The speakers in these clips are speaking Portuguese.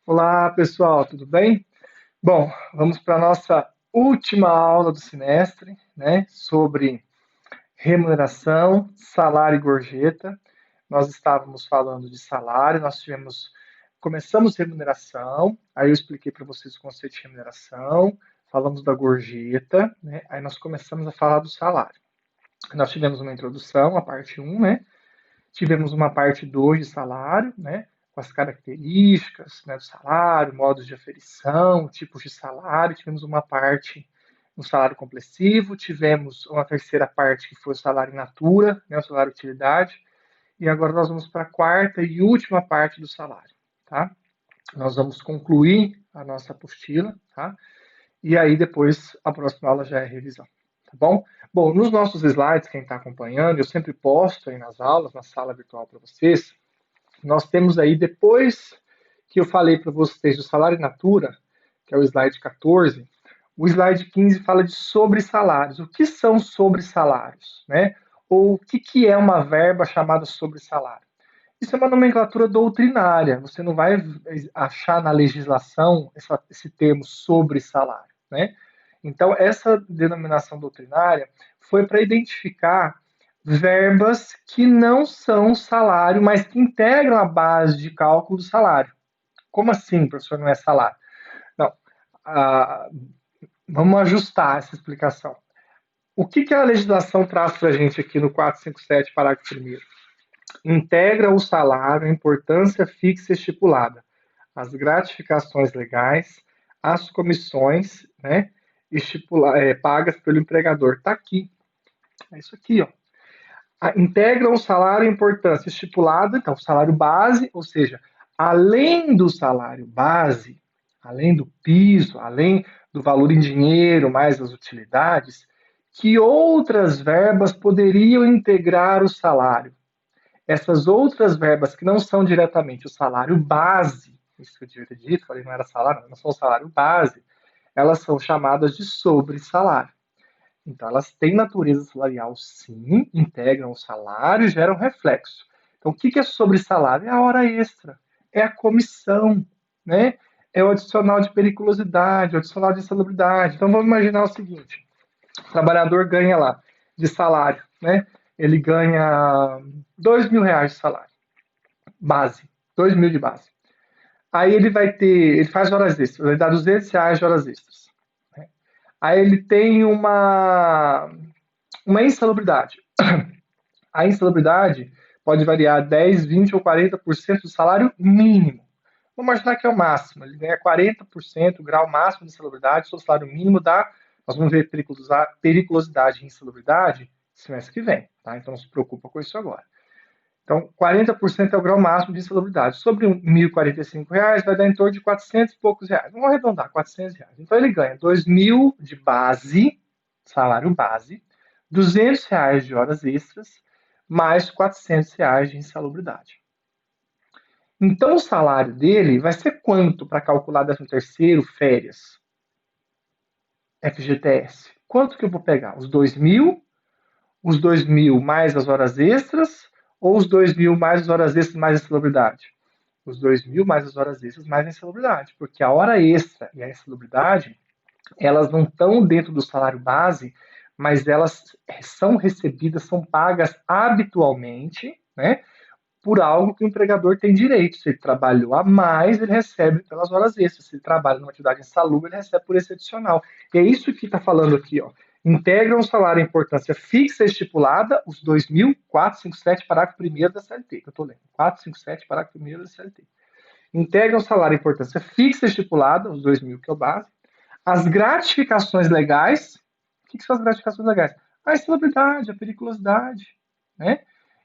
Olá, pessoal, tudo bem? Bom, vamos para a nossa última aula do semestre, né, sobre remuneração, salário e gorjeta. Nós estávamos falando de salário, começamos remuneração, aí eu expliquei para vocês o conceito de remuneração, falamos da gorjeta, né, aí nós começamos a falar do salário. Nós tivemos uma introdução, a parte um, né, tivemos uma parte 2 de salário, né, com as características, né, do salário, modos de aferição, tipos de salário. Tivemos uma parte no salário complessivo, tivemos uma terceira parte que foi o salário in natura, né, o salário utilidade, e agora nós vamos para a quarta e última parte do salário, tá? Nós vamos concluir a nossa apostila, tá? E aí depois a próxima aula já é revisão, tá bom? Bom, nos nossos slides, quem está acompanhando, eu sempre posto aí nas aulas, na sala virtual para vocês, nós temos aí, depois que eu falei para vocês do salário in natura, que é o slide 14, o slide 15 fala de sobre-salários. O que são sobre-salários, né? Ou o que é uma verba chamada sobre-salário? Isso é uma nomenclatura doutrinária. Você não vai achar na legislação esse termo sobre-salário, né? Então, essa denominação doutrinária foi para identificar verbas que não são salário, mas que integram a base de cálculo do salário. Como assim, professor, não é salário? Não. Ah, vamos ajustar essa explicação. O que a legislação traz para a gente aqui no 457, parágrafo 1º? Integra o salário a importância fixa estipulada, as gratificações legais, as comissões, né, pagas pelo empregador. Está aqui. É isso aqui, ó. Integram o salário a importância estipulada, então, salário base, ou seja, além do salário base, além do piso, além do valor em dinheiro, mais as utilidades, que outras verbas poderiam integrar o salário. Essas outras verbas que não são diretamente o salário base, isso que eu devia ter dito, falei não era salário, não são o salário base, elas são chamadas de sobre-salário. Então, elas têm natureza salarial, sim, integram o salário e geram reflexo. Então, o que é sobre salário? É a hora extra, é a comissão, né? É o adicional de periculosidade, o adicional de insalubridade. Então, vamos imaginar o seguinte: o trabalhador ganha lá de salário, né? Ele ganha R$ 2.000 de salário, base, 2.000 de base. Aí ele faz horas extras, ele dá R$ 200 de horas extras. Né? Aí ele tem uma insalubridade. A insalubridade pode variar 10, 20 ou 40% do salário mínimo. Vamos imaginar que é o máximo. Ele ganha 40%, o grau máximo de insalubridade, o salário mínimo dá. Nós vamos ver periculosidade e insalubridade semestre que vem. Tá? Então não se preocupa com isso agora. Então, 40% é o grau máximo de insalubridade. Sobre R$ 1.045 vai dar em torno de 400 e poucos reais. Vamos arredondar, R$ 400. Então, ele ganha 2.000 de base, salário base, R$ 200 de horas extras, mais R$ 400 de insalubridade. Então, o salário dele vai ser quanto para calcular 13º, férias, FGTS? Quanto que eu vou pegar? Os 2.000, os 2.000 mais as horas extras, ou os 2.000 mais as horas extras mais a insalubridade? Os 2.000 mais as horas extras mais a insalubridade, porque a hora extra e a insalubridade, elas não estão dentro do salário base, mas elas são recebidas, são pagas habitualmente, né, por algo que o empregador tem direito. Se ele trabalhou a mais, ele recebe pelas horas extras. Se ele trabalha numa atividade insalubre, ele recebe por esse adicional. E é isso que está falando aqui, ó. Integram o salário à importância fixa estipulada, os 2.457, parágrafo 1º da CLT, que eu estou lendo. 457, parágrafo 1º da CLT. Integram o salário à importância fixa estipulada, os 2.000, que é o base. As gratificações legais. O que são as gratificações legais? A insalubridade, a periculosidade, né?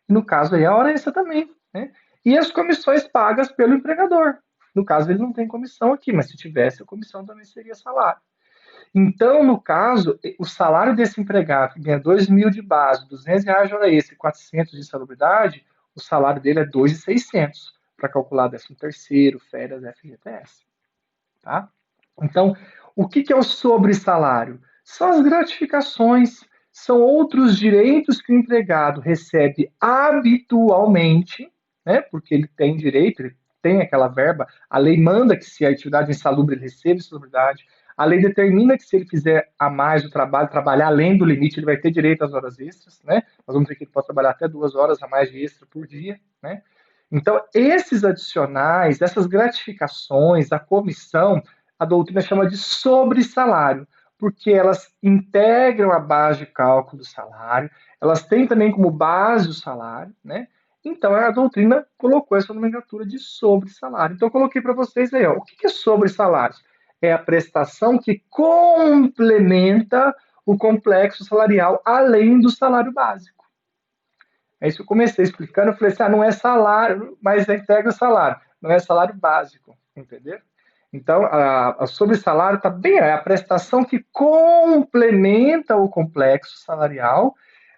No caso aí, a hora extra também, né? E as comissões pagas pelo empregador. No caso, ele não tem comissão aqui, mas se tivesse, a comissão também seria salário. Então, no caso, o salário desse empregado que ganha 2.000 de base, R$ 200 de hora extra e 400 de insalubridade, o salário dele é 2.600 para calcular 13º, férias, FGTS. Tá? Então, o que é o sobre-salário? São as gratificações, são outros direitos que o empregado recebe habitualmente, né, porque ele tem direito, ele tem aquela verba, a lei manda que se a atividade é insalubre, ele receba insalubridade, a lei determina que se ele fizer a mais o trabalho, trabalhar além do limite, ele vai ter direito às horas extras, né? Nós vamos ver que ele pode trabalhar até 2 horas a mais de extra por dia, né? Então, esses adicionais, essas gratificações, a comissão, a doutrina chama de sobressalário, porque elas integram a base de cálculo do salário, elas têm também como base o salário, né? Então, a doutrina colocou essa nomenclatura de sobre-salário. Então, eu coloquei para vocês aí, ó, o que é sobre-salário? É a prestação que complementa o complexo salarial além do salário básico. É isso que eu comecei explicando. Eu falei assim, não é salário, mas integra o salário. Não é salário básico, entendeu? Então, a sobre-salário está bem, é a prestação que complementa o complexo salarial,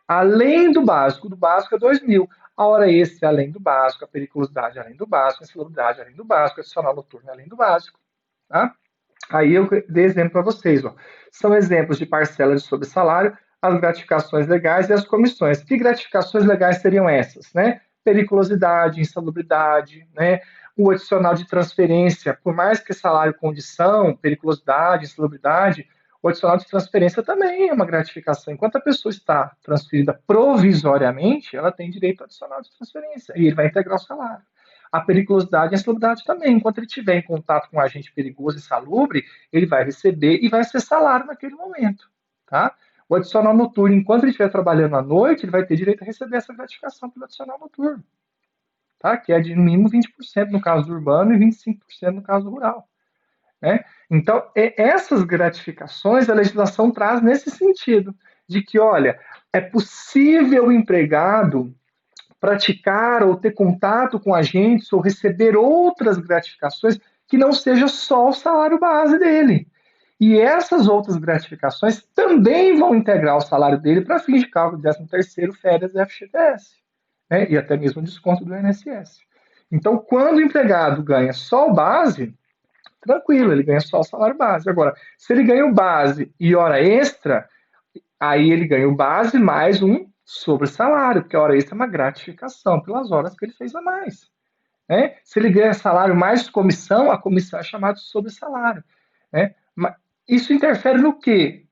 além do básico. Do básico é 2.000. A hora extra é além do básico, a periculosidade é além do básico, a insalubridade é além do básico, a adicional noturno é além do básico. Tá? Aí eu dei exemplo para vocês. Ó. São exemplos de parcela de sobre-salário, as gratificações legais e as comissões. Que gratificações legais seriam essas? Né? Periculosidade, insalubridade, né? O adicional de transferência, por mais que salário condição, periculosidade, insalubridade, o adicional de transferência também é uma gratificação. Enquanto a pessoa está transferida provisoriamente, ela tem direito ao adicional de transferência e ele vai integrar o salário. A periculosidade e a insalubridade também. Enquanto ele estiver em contato com um agente perigoso e insalubre, ele vai receber e vai ser salário naquele momento. Tá? O adicional noturno, enquanto ele estiver trabalhando à noite, ele vai ter direito a receber essa gratificação pelo adicional noturno. Tá? Que é de no mínimo 20% no caso do urbano e 25% no caso do rural. Né? Então, essas gratificações a legislação traz nesse sentido, de que, olha, é possível o empregado praticar ou ter contato com agentes ou receber outras gratificações que não seja só o salário base dele. E essas outras gratificações também vão integrar o salário dele para fins de cálculo de 13º, férias e FGTS, né? E até mesmo desconto do INSS. Então, quando o empregado ganha só o base, tranquilo, ele ganha só o salário base. Agora, se ele ganha o base e hora extra, aí ele ganha o base mais um sobre salário, porque a hora extra é uma gratificação pelas horas que ele fez a mais. Né? Se ele ganha salário mais comissão, a comissão é chamada de sobre salário. Né? Mas isso interfere no quê?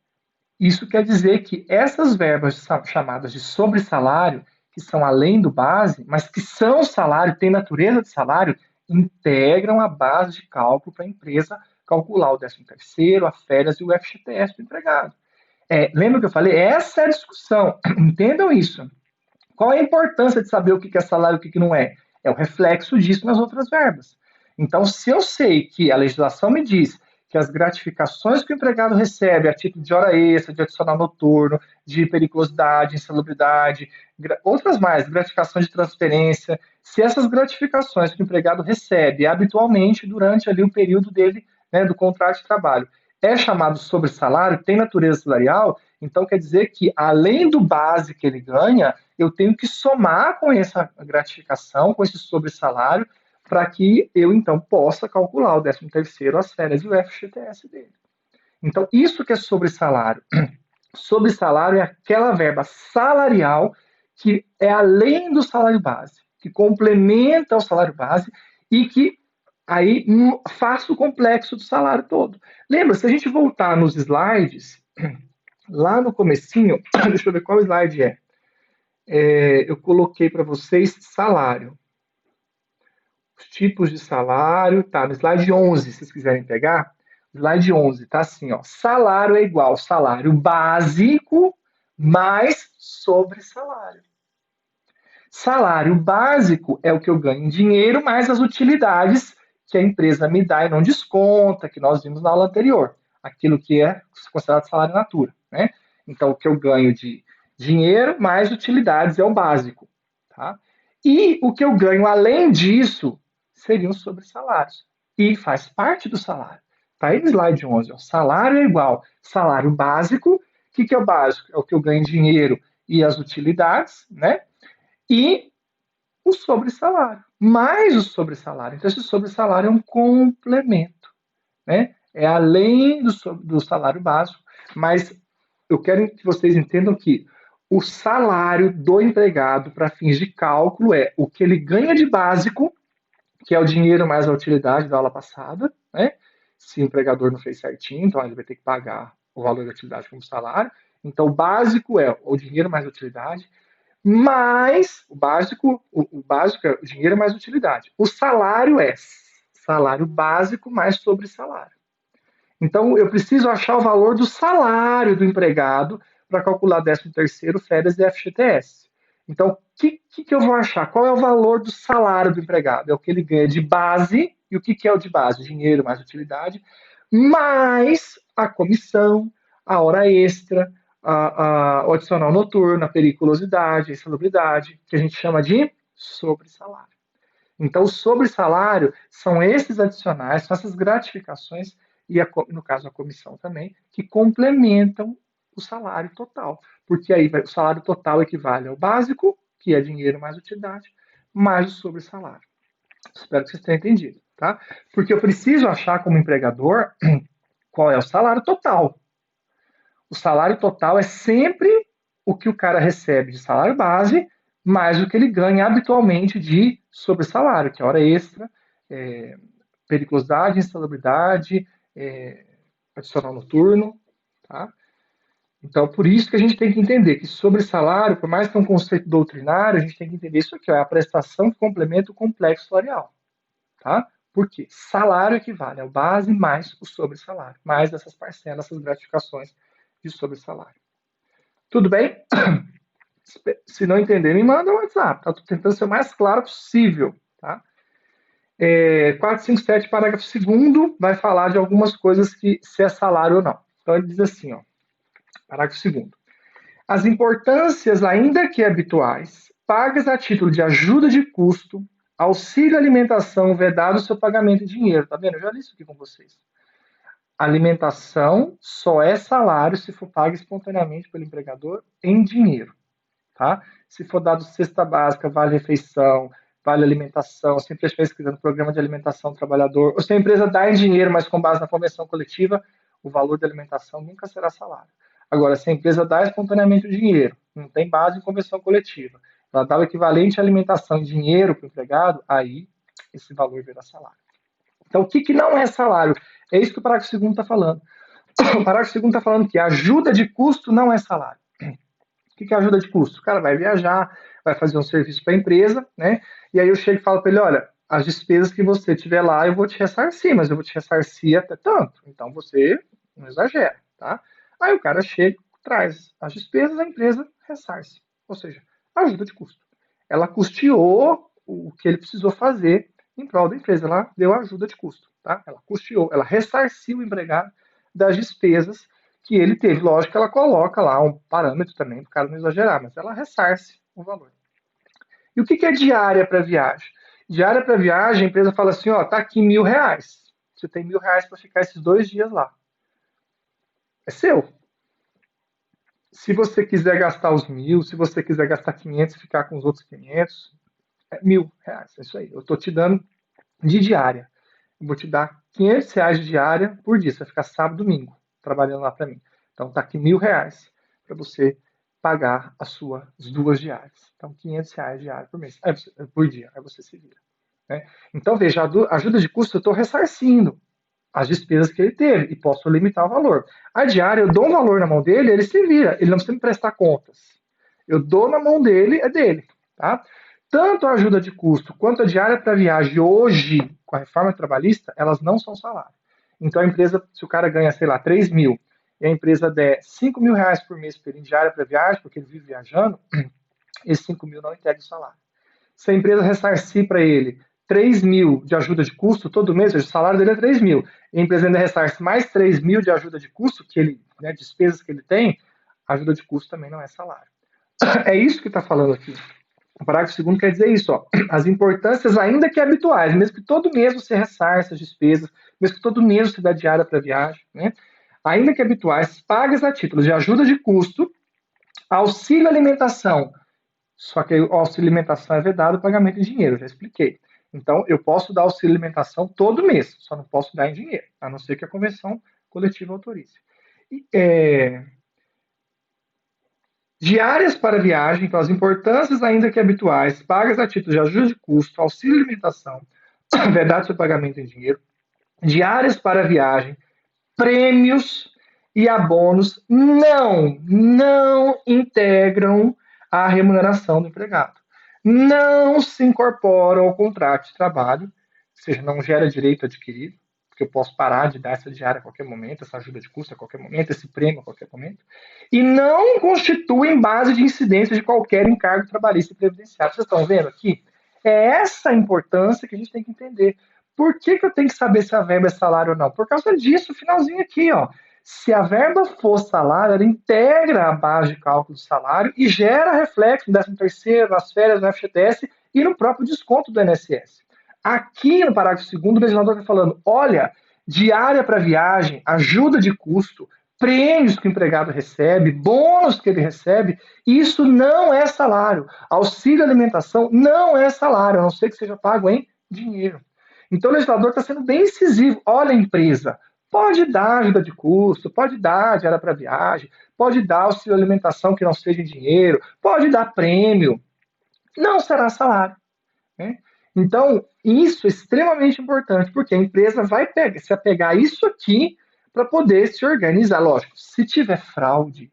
Isso quer dizer que essas verbas chamadas de sobre salário, que são além do base, mas que são salário, têm natureza de salário, integram a base de cálculo para a empresa calcular o 13º, a férias e o FGTS do empregado. Lembra que eu falei? Essa é a discussão. Entendam isso. Qual é a importância de saber o que é salário e o que não é? É o reflexo disso nas outras verbas. Então, se eu sei que a legislação me diz que as gratificações que o empregado recebe a título de hora extra, de adicional noturno, de periculosidade, insalubridade, outras mais, gratificações de transferência, se essas gratificações que o empregado recebe habitualmente durante ali o período dele, né, do contrato de trabalho, é chamado sobre salário, tem natureza salarial, então quer dizer que além do base que ele ganha, eu tenho que somar com essa gratificação, com esse sobre salário, para que eu, então, possa calcular o 13º, as férias e o FGTS dele. Então, isso que é sobre salário. Sobre salário é aquela verba salarial que é além do salário base, que complementa o salário base e que aí faça o complexo do salário todo. Lembra, se a gente voltar nos slides, lá no comecinho, deixa eu ver qual slide eu coloquei para vocês salário. Os tipos de salário, tá no slide 11, se vocês quiserem pegar. Slide 11, tá assim, ó. Salário é igual salário básico mais sobre salário. Salário básico é o que eu ganho em dinheiro mais as utilidades que a empresa me dá e não desconta, que nós vimos na aula anterior. Aquilo que é considerado salário in natura, né? Então, o que eu ganho de dinheiro mais utilidades é o básico, tá? E o que eu ganho além disso seriam os sobre-salários. E faz parte do salário. Tá aí no slide 11. Ó. Salário é igual salário básico. O que é o básico? É o que eu ganho em dinheiro e as utilidades, né? E o sobre-salário. Mais o sobre-salário. Então, esse sobre-salário é um complemento. Né? É além do salário básico, mas eu quero que vocês entendam que o salário do empregado para fins de cálculo é o que ele ganha de básico que é o dinheiro mais a utilidade da aula passada, né? Se o empregador não fez certinho, então ele vai ter que pagar o valor da atividade como salário. Então, o básico é o dinheiro mais a utilidade, mais o básico é o dinheiro mais utilidade. O salário é salário básico mais sobre salário. Então, eu preciso achar o valor do salário do empregado para calcular 13º, férias e FGTS. Então, o que eu vou achar? Qual é o valor do salário do empregado? É o que ele ganha de base. E o que é o de base? Dinheiro mais utilidade, mais a comissão, a hora extra, o adicional noturno, a periculosidade, a insalubridade, que a gente chama de sobre-salário. Então, o sobre-salário são esses adicionais, são essas gratificações, e no caso a comissão também, que complementam o salário total. Porque aí o salário total equivale ao básico, que é dinheiro mais utilidade, mais o sobre-salário. Espero que vocês tenham entendido, tá? Porque eu preciso achar como empregador qual é o salário total. O salário total é sempre o que o cara recebe de salário base, mais o que ele ganha habitualmente de sobre-salário, que é hora extra, periculosidade, insalubridade, adicional noturno, tá? Então, por isso que a gente tem que entender que sobre-salário, por mais que é um conceito doutrinário, a gente tem que entender isso aqui, ó, é a prestação que complementa o complexo salarial, tá? Por quê? Salário equivale ao base mais o sobre-salário, mais essas parcelas, essas gratificações de sobre-salário. Tudo bem? Se não entender, me manda um WhatsApp. Tá? Tô tentando ser o mais claro possível. Tá? 457, parágrafo 2º, vai falar de algumas coisas que se é salário ou não. Então ele diz assim, ó, parágrafo 2º. As importâncias, ainda que habituais, pagas a título de ajuda de custo, auxílio alimentação, vedado o seu pagamento em dinheiro. Tá vendo? Eu já li isso aqui com vocês. Alimentação só é salário se for pago espontaneamente pelo empregador em dinheiro. Tá? Se for dado cesta básica, vale refeição, vale alimentação, se a empresa estiver escrevendo programa de alimentação do trabalhador, ou se a empresa dá em dinheiro, mas com base na convenção coletiva, o valor da alimentação nunca será salário. Agora, se a empresa dá espontaneamente o dinheiro, não tem base em convenção coletiva, ela dá o equivalente à alimentação em dinheiro para o empregado, aí esse valor vira salário. Então, o que não é salário? É isso que o parágrafo 2º está falando. O parágrafo 2º está falando que a ajuda de custo não é salário. O que é ajuda de custo? O cara vai viajar, vai fazer um serviço para a empresa, né? E aí eu chego e falo para ele, olha, as despesas que você tiver lá, eu vou te ressarcir, mas eu vou te ressarcir até tanto. Então você não exagera, tá? Aí o cara chega, traz as despesas, a empresa ressarce. Ou seja, ajuda de custo. Ela custeou o que ele precisou fazer em prol da empresa. Ela deu ajuda de custo, tá? Ela custeou, ela ressarciu o empregado das despesas que ele teve. Lógico que ela coloca lá um parâmetro também, para o cara não exagerar, mas ela ressarce o valor. E o que é diária para viagem? Diária para viagem, a empresa fala assim, ó, tá aqui R$ 1.000. Você tem R$ 1.000 para ficar esses 2 dias lá. É seu. Se você quiser gastar os 1.000, se você quiser gastar 500 e ficar com os outros 500, é R$ 1.000. É isso aí. Eu estou te dando de diária. Eu vou te dar R$ 500 de diária por dia. Você vai ficar sábado e domingo trabalhando lá para mim. Então tá aqui R$ 1.000 para você pagar as suas 2 diárias. Então R$ 500 diário por mês, por dia. Aí você se vira. Né? Então veja, a ajuda de custo eu estou ressarcindo as despesas que ele teve e posso limitar o valor. A diária eu dou um valor na mão dele, ele se vira. Ele não precisa me prestar contas. Eu dou na mão dele, é dele. Tá? Tanto a ajuda de custo quanto a diária para viagem hoje, com a reforma trabalhista, elas não são salário. Então a empresa, se o cara ganha, sei lá, 3 mil, e a empresa der R$ 5.000 por mês para ele em diária para viagem, porque ele vive viajando, esses 5.000 não integram o salário. Se a empresa ressarcir para ele 3 mil de ajuda de custo todo mês, o salário dele é 3 mil, e a empresa ainda ressarce mais 3 mil de ajuda de custo, que ele, né, despesas que ele tem, a ajuda de custo também não é salário. É isso que está falando aqui. O parágrafo 2º quer dizer isso, ó. As importâncias, ainda que habituais, mesmo que todo mês você ressarça as despesas, mesmo que todo mês você dá diária para viagem, né? Ainda que habituais, pagas a título de ajuda de custo, auxílio alimentação. Só que o auxílio alimentação é vedado o pagamento em dinheiro, já expliquei. Então, eu posso dar auxílio alimentação todo mês, só não posso dar em dinheiro, a não ser que a convenção coletiva autorize. Diárias para viagem, então as importâncias ainda que habituais, pagas a título de ajuda de custo, auxílio alimentação, vedado seu pagamento em dinheiro, diárias para viagem, prêmios e abonos não integram a remuneração do empregado. Não se incorporam ao contrato de trabalho, ou seja, não gera direito adquirido, porque eu posso parar de dar essa diária a qualquer momento, essa ajuda de custo a qualquer momento, esse prêmio a qualquer momento, e não constituem base de incidência de qualquer encargo trabalhista e previdenciário. Vocês estão vendo aqui? É essa a importância que a gente tem que entender. Por que eu tenho que saber se a verba é salário ou não? Por causa disso, finalzinho aqui, ó. Se a verba for salário, ela integra a base de cálculo do salário e gera reflexo no 13º, nas férias, no FGTS e no próprio desconto do INSS. Aqui no parágrafo 2º, o legislador está falando, olha, diária para viagem, ajuda de custo, prêmios que o empregado recebe, bônus que ele recebe, isso não é salário. Auxílio alimentação não é salário, a não ser que seja pago em dinheiro. Então o legislador está sendo bem incisivo. Olha, empresa, pode dar ajuda de custo, pode dar diária para viagem, pode dar auxílio alimentação que não seja em dinheiro, pode dar prêmio, não será salário. Né? Então, isso é extremamente importante, porque a empresa vai se apegar a isso aqui para poder se organizar. Lógico, se tiver fraude,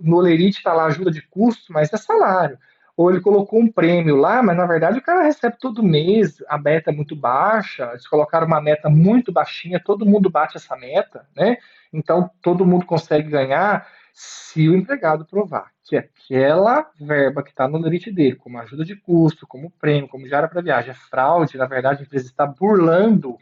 no Olerite está lá ajuda de custo, mas é salário. Ou ele colocou um prêmio lá, mas na verdade o cara recebe todo mês, a meta é muito baixa, eles colocaram uma meta muito baixinha, todo mundo bate essa meta, né? Então todo mundo consegue ganhar se o empregado provar que aquela verba que está no limite dele, como ajuda de custo, como prêmio, como diária para viagem, é fraude, na verdade a empresa está burlando,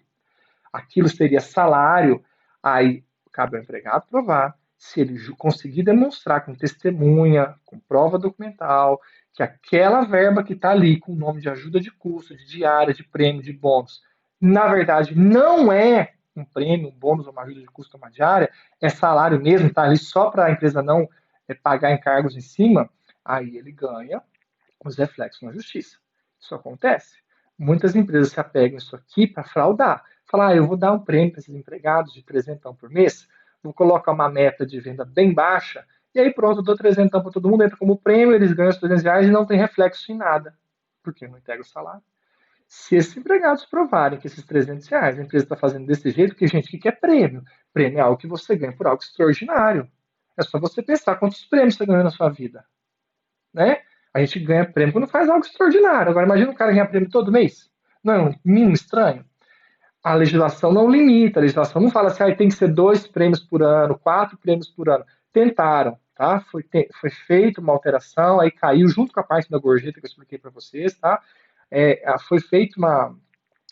aquilo seria salário, aí cabe ao empregado provar. Se ele conseguir demonstrar com testemunha, com prova documental, que aquela verba que está ali com o nome de ajuda de custo, de diária, de prêmio, de bônus, na verdade não é um prêmio, um bônus, uma ajuda de custo, uma diária, é salário mesmo, está ali só para a empresa não pagar encargos em cima, aí ele ganha os reflexos na justiça. Isso acontece. Muitas empresas se apegam isso aqui para fraudar. Falar, eu vou dar um prêmio para esses empregados de 300 por mês, vou colocar uma meta de venda bem baixa, e aí pronto, eu dou 300 para todo mundo, entra como prêmio, eles ganham os 300 reais e não tem reflexo em nada, porque não integra o salário. Se esses empregados provarem que esses 300 reais a empresa está fazendo desse jeito, porque, gente, o que é prêmio? Prêmio é algo que você ganha por algo extraordinário. É só você pensar quantos prêmios você ganhou na sua vida. Né? A gente ganha prêmio quando faz algo extraordinário. Agora, imagina o cara ganhar prêmio todo mês. Não é um mínimo estranho? A legislação não limita, a legislação não fala assim, tem que ser 2 prêmios por ano, 4 prêmios por ano. Tentaram, tá? Foi feita uma alteração, aí caiu junto com a parte da gorjeta que eu expliquei para vocês, tá? Foi feita uma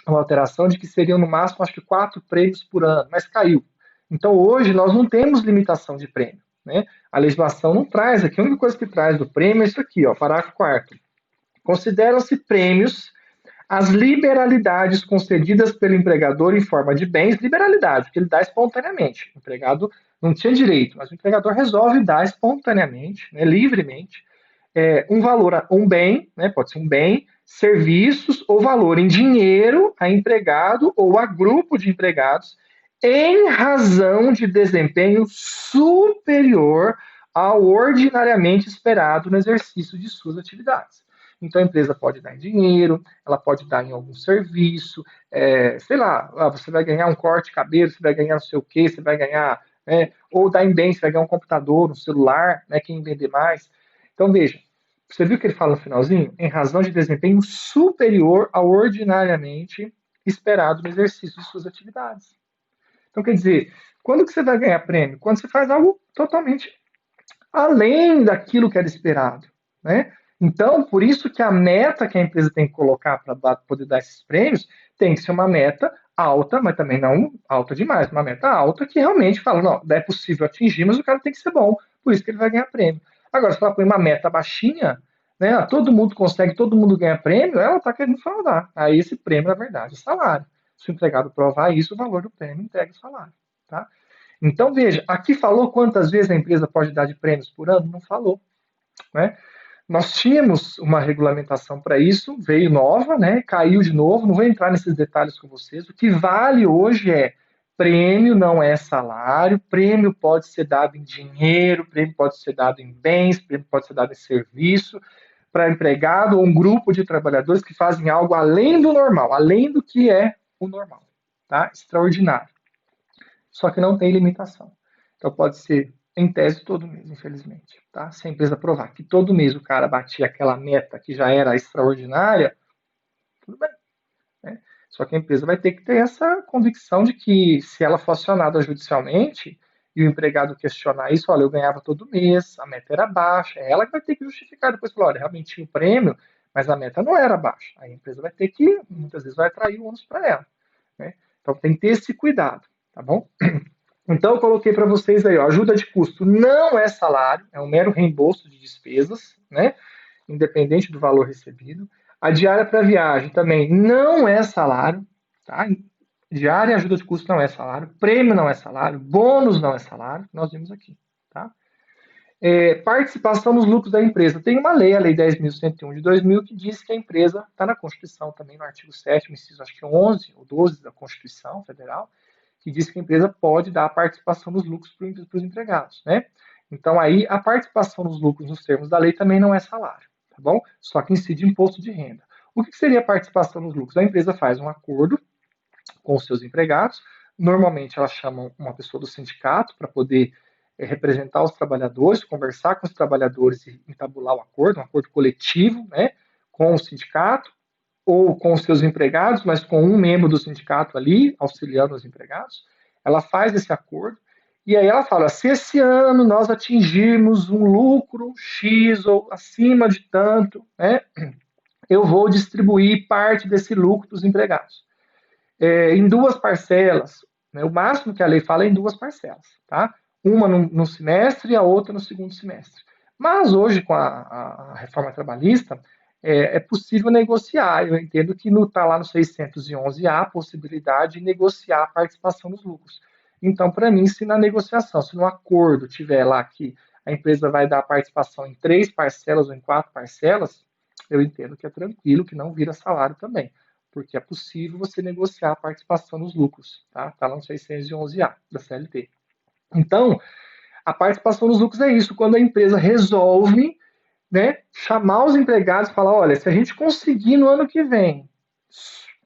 alteração de que seriam no máximo, acho que 4 prêmios por ano, mas caiu. Então hoje nós não temos limitação de prêmio. Né? A legislação não traz aqui, a única coisa que traz do prêmio é isso aqui, ó, parágrafo 4º. Consideram-se prêmios as liberalidades concedidas pelo empregador em forma de bens, liberalidade, porque ele dá espontaneamente. O empregado não tinha direito, mas o empregador resolve dar espontaneamente, né, livremente, um valor, um bem, né, pode ser um bem, serviços ou valor em dinheiro a empregado ou a grupo de empregados em razão de desempenho superior ao ordinariamente esperado no exercício de suas atividades. Então a empresa pode dar em dinheiro, ela pode dar em algum serviço, sei lá, você vai ganhar um corte de cabelo, você vai ganhar não sei o que, você vai ganhar, ou dar em bem, você vai ganhar um computador, um celular, né, quem vender mais. Então veja, você viu que ele fala no finalzinho? Em razão de desempenho superior ao ordinariamente esperado no exercício de suas atividades. Então, quer dizer, quando que você vai ganhar prêmio? Quando você faz algo totalmente além daquilo que era esperado, né? Então, por isso que a meta que a empresa tem que colocar para poder dar esses prêmios tem que ser uma meta alta, mas também não alta demais, uma meta alta que realmente fala, não, é possível atingir, mas o cara tem que ser bom, por isso que ele vai ganhar prêmio. Agora, se ela põe uma meta baixinha, né, todo mundo consegue, todo mundo ganha prêmio, ela está querendo fraudar. Aí esse prêmio, na verdade, é salário. Se o empregado provar isso, o valor do prêmio integra o salário. Tá? Então, veja, aqui falou quantas vezes a empresa pode dar de prêmios por ano? Não falou. Né? Nós tínhamos uma regulamentação para isso, veio nova, né? Caiu de novo, não vou entrar nesses detalhes com vocês. O que vale hoje é prêmio não é salário, prêmio pode ser dado em dinheiro, prêmio pode ser dado em bens, prêmio pode ser dado em serviço, para empregado ou um grupo de trabalhadores que fazem algo além do normal, além do que é o normal, tá? Extraordinário. Só que não tem limitação. Então pode ser em tese todo mês, infelizmente, tá? Se a empresa provar que todo mês o cara batia aquela meta que já era extraordinária, tudo bem, né? Só que a empresa vai ter que ter essa convicção de que se ela for acionada judicialmente e o empregado questionar isso, olha, eu ganhava todo mês, a meta era baixa, é ela que vai ter que justificar depois, falar, olha, realmente tinha o prêmio, mas a meta não era baixa. Aí a empresa vai ter que, muitas vezes, vai atrair o ônus para ela, né? Então tem que ter esse cuidado, tá bom? Então eu coloquei para vocês aí, ó, ajuda de custo não é salário, é um mero reembolso de despesas, né? Independente do valor recebido. A diária para viagem também não é salário, tá? Diária e ajuda de custo não é salário, prêmio não é salário, bônus não é salário, nós vimos aqui, tá? Participação nos lucros da empresa. Tem uma lei, a Lei 10.101 de 2000, que diz que a empresa, está na Constituição também, no artigo 7º, inciso acho que 11 ou 12 da Constituição Federal, que diz que a empresa pode dar a participação nos lucros para os empregados, né? Então aí a participação nos lucros nos termos da lei também não é salário, tá bom? Só que incide imposto de renda. O que seria a participação nos lucros? A empresa faz um acordo com os seus empregados, normalmente ela chama uma pessoa do sindicato para poder representar os trabalhadores, conversar com os trabalhadores e entabular o acordo, um acordo coletivo, né, com o sindicato, ou com os seus empregados, mas com um membro do sindicato ali, auxiliando os empregados, ela faz esse acordo, e aí ela fala, se esse ano nós atingirmos um lucro X ou acima de tanto, né, eu vou distribuir parte desse lucro para os empregados. Em duas parcelas, né, o máximo que a lei fala é em duas parcelas, tá? Uma no semestre e a outra no segundo semestre. Mas hoje, com a reforma trabalhista, é possível negociar. Eu entendo que está lá no 611 há a possibilidade de negociar a participação nos lucros. Então, para mim, se na negociação, se no acordo tiver lá que a empresa vai dar a participação em 3 parcelas ou em 4 parcelas, eu entendo que é tranquilo, que não vira salário também, porque é possível você negociar a participação nos lucros, tá? Está lá no 611A da CLT. Então, a participação nos lucros é isso, quando a empresa resolve, né, chamar os empregados e falar, olha, se a gente conseguir no ano que vem,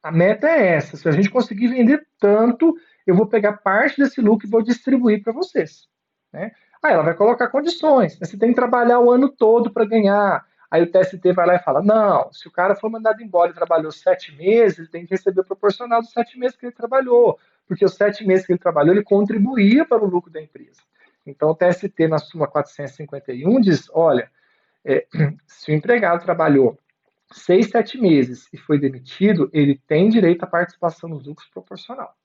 a meta é essa, se a gente conseguir vender tanto, eu vou pegar parte desse lucro e vou distribuir para vocês, né? Aí ela vai colocar condições, né? Você tem que trabalhar o ano todo para ganhar. Aí o TST vai lá e fala, não, se o cara for mandado embora e trabalhou 7 meses, ele tem que receber proporcional dos 7 meses que ele trabalhou, porque os 7 meses que ele trabalhou, ele contribuía para o lucro da empresa. Então o TST, na súmula 451, diz, olha, se o empregado trabalhou 6, 7 meses e foi demitido, ele tem direito à participação nos lucros proporcional.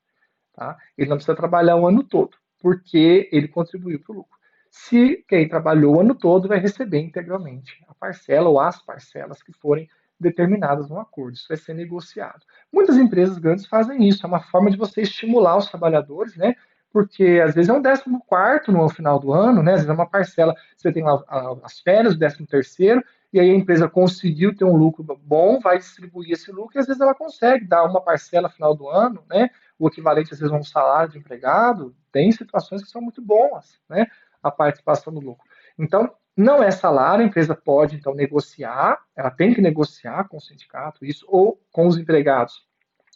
Tá? Ele não precisa trabalhar o ano todo, porque ele contribuiu para o lucro. Se quem trabalhou o ano todo vai receber integralmente a parcela ou as parcelas que forem determinadas no acordo. Isso vai ser negociado. Muitas empresas grandes fazem isso, é uma forma de você estimular os trabalhadores, né? Porque às vezes é um 14º no final do ano, né? Às vezes é uma parcela, você tem lá as férias, o 13º, e aí a empresa conseguiu ter um lucro bom, vai distribuir esse lucro, e às vezes ela consegue dar uma parcela no final do ano, né? O equivalente às vezes a um salário de empregado, tem situações que são muito boas, né? A participação no lucro. Então, não é salário, a empresa pode, então, negociar, ela tem que negociar com o sindicato isso, ou com os empregados,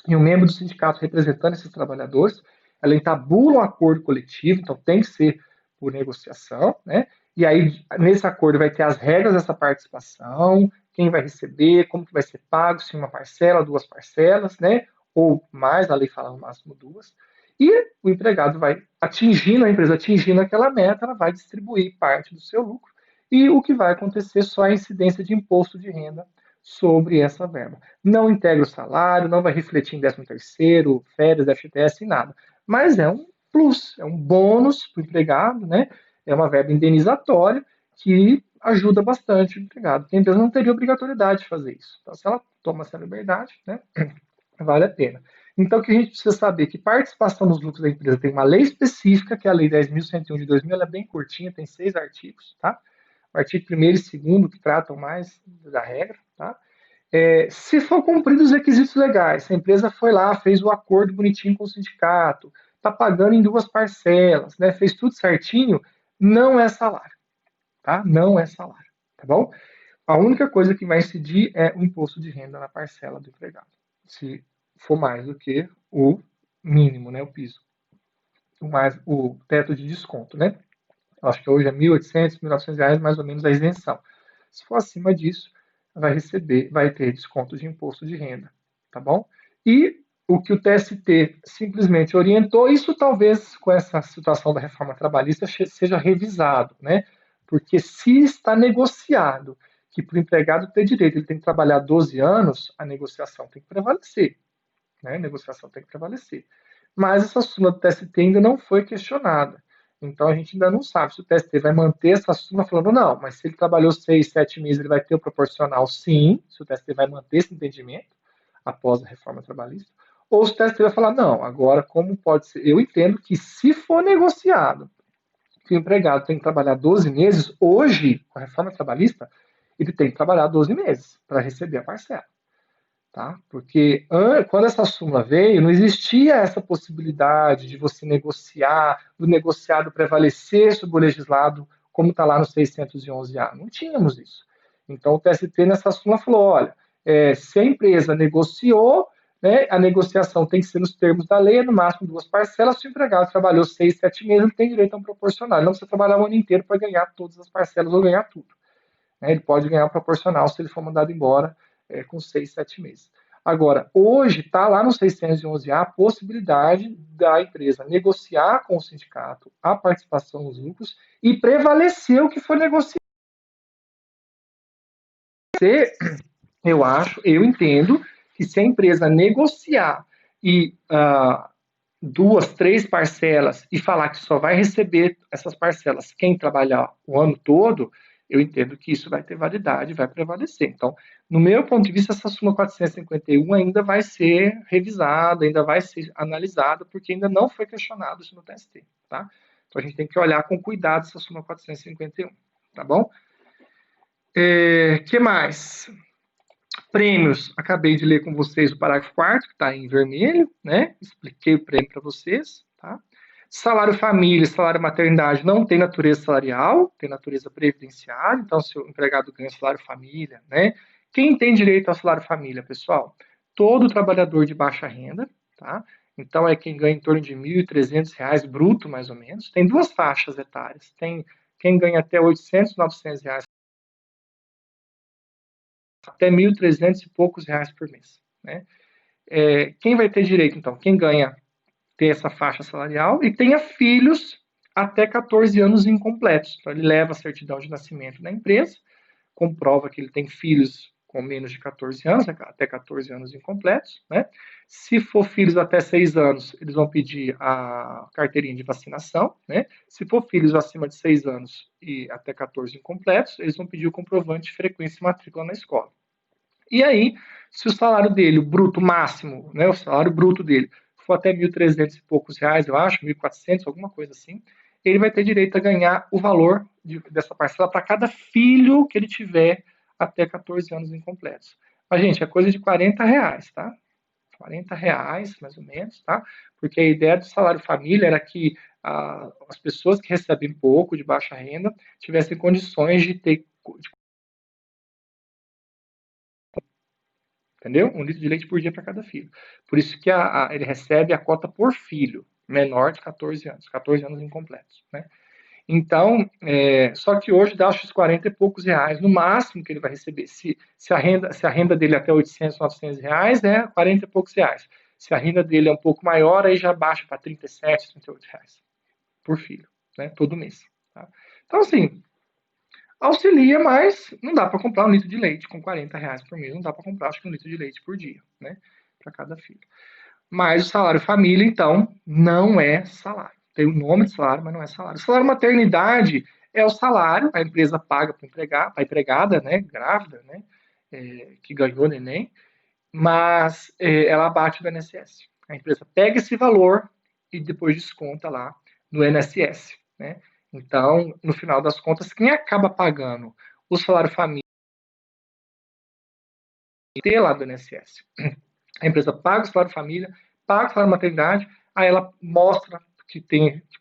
e um membro do sindicato representando esses trabalhadores, ela entabula um acordo coletivo, então tem que ser por negociação, né? E aí, nesse acordo, vai ter as regras dessa participação, quem vai receber, como que vai ser pago, se uma parcela, duas parcelas, né? Ou mais, a lei fala no máximo duas. E o empregado vai atingindo, a empresa atingindo aquela meta, ela vai distribuir parte do seu lucro. E o que vai acontecer só é a incidência de imposto de renda sobre essa verba. Não integra o salário, não vai refletir em 13º, férias, FGTS, nada. Mas é um plus, é um bônus para o empregado, né? É uma verba indenizatória que ajuda bastante o empregado. A empresa não teria obrigatoriedade de fazer isso. Então, se ela toma essa liberdade, né, vale a pena. Então, o que a gente precisa saber é que participação nos lucros da empresa tem uma lei específica, que é a Lei 10.101 de 2000, ela é bem curtinha, tem 6 artigos, tá? O artigo 1º e 2º que tratam mais da regra, tá? Se for cumpridos os requisitos legais, se a empresa foi lá, fez o acordo bonitinho com o sindicato, está pagando em duas parcelas, né, fez tudo certinho, não é salário, tá? Não é salário, tá bom? A única coisa que vai incidir é o imposto de renda na parcela do empregado, se for mais do que o mínimo, né, o piso, o teto de desconto, né? Acho que hoje é R$ 1.800, R$ 1.900 mais ou menos a isenção. Se for acima disso, vai ter desconto de imposto de renda, tá bom? E o que o TST simplesmente orientou, isso talvez com essa situação da reforma trabalhista seja revisado, né? Porque se está negociado que para o empregado ter direito, ele tem que trabalhar 12 anos, a negociação tem que prevalecer, né? A negociação tem que prevalecer. Mas essa súmula do TST ainda não foi questionada. Então a gente ainda não sabe se o TST vai manter essa súmula falando, não, mas se ele trabalhou 6, 7 meses, ele vai ter o proporcional, sim, se o TST vai manter esse entendimento após a reforma trabalhista, ou se o TST vai falar, não, agora como pode ser? Eu entendo que se for negociado que o empregado tem que trabalhar 12 meses, hoje, com a reforma trabalhista, ele tem que trabalhar 12 meses para receber a parcela. Tá? Porque quando essa súmula veio, não existia essa possibilidade de você negociar, do negociado prevalecer sobre o legislado, como está lá no 611A. Não tínhamos isso. Então, o TST nessa súmula falou: olha, se a empresa negociou, né, a negociação tem que ser nos termos da lei, no máximo 2 parcelas. Se o empregado trabalhou 6, 7 meses, ele tem direito a um proporcional. Ele não precisa trabalhar o ano inteiro para ganhar todas as parcelas ou ganhar tudo. Né? Ele pode ganhar um proporcional se ele for mandado embora com 6, 7 meses. Agora, hoje está lá no 611A a possibilidade da empresa negociar com o sindicato a participação nos lucros e prevalecer o que for negociado. Eu entendo que se a empresa negociar e 2, 3 parcelas e falar que só vai receber essas parcelas quem trabalhar o ano todo, eu entendo que isso vai ter validade, vai prevalecer. Então, no meu ponto de vista, essa súmula 451 ainda vai ser revisada, ainda vai ser analisada, porque ainda não foi questionado isso no TST, tá? Então, a gente tem que olhar com cuidado essa súmula 451, tá bom? Que mais? Prêmios, acabei de ler com vocês o parágrafo 4º, que está em vermelho, né? Expliquei o prêmio para vocês, tá? Salário família, salário maternidade não tem natureza salarial, tem natureza previdenciária, então se o empregado ganha salário família, né? Quem tem direito ao salário família, pessoal? Todo trabalhador de baixa renda, tá? Então é quem ganha em torno de R$ 1.300 bruto, mais ou menos. Tem duas faixas etárias, tem quem ganha até R$ 800, R$ 900 até 1.300 e poucos reais por mês. Né? Quem vai ter direito, então? Quem ganha ter essa faixa salarial e tenha filhos até 14 anos incompletos. Então, ele leva a certidão de nascimento da empresa, comprova que ele tem filhos com menos de 14 anos, até 14 anos incompletos. Né? Se for filhos até 6 anos, eles vão pedir a carteirinha de vacinação. Né? Se for filhos acima de 6 anos e até 14 incompletos, eles vão pedir o comprovante de frequência e matrícula na escola. E aí, se o salário dele, o bruto máximo, né, o salário bruto dele, for até 1.300 e poucos reais, eu acho, 1.400, alguma coisa assim, ele vai ter direito a ganhar o valor dessa parcela para cada filho que ele tiver até 14 anos incompletos. Mas, gente, é coisa de R$ 40, tá? R$ 40, mais ou menos, tá? Porque a ideia do salário família era que as pessoas que recebem pouco, de baixa renda, tivessem condições de ter entendeu? 1 litro de leite por dia para cada filho. Por isso que ele recebe a cota por filho, menor de 14 anos incompletos, né? Então, só que hoje dá os 40 e poucos reais, no máximo que ele vai receber. Se a renda dele é até 800, 900 reais, é 40 e poucos reais. Se a renda dele é um pouco maior, aí já baixa para 37, 38 reais por filho, né? Todo mês. Tá? Então, assim, auxilia, mas não dá para comprar 1 litro de leite com R$ 40 por mês. Não dá para comprar, acho que 1 litro de leite por dia, né? Para cada filho. Mas o salário família, então, não é salário. Tem o nome de salário, mas não é salário. O salário maternidade é o salário, a empresa paga para a empregada, né, grávida, né, que ganhou neném, mas ela abate do INSS. A empresa pega esse valor e depois desconta lá no INSS, né? Então, no final das contas, quem acaba pagando o salário família lá do INSS? A empresa paga o salário família, paga o salário maternidade, aí ela mostra que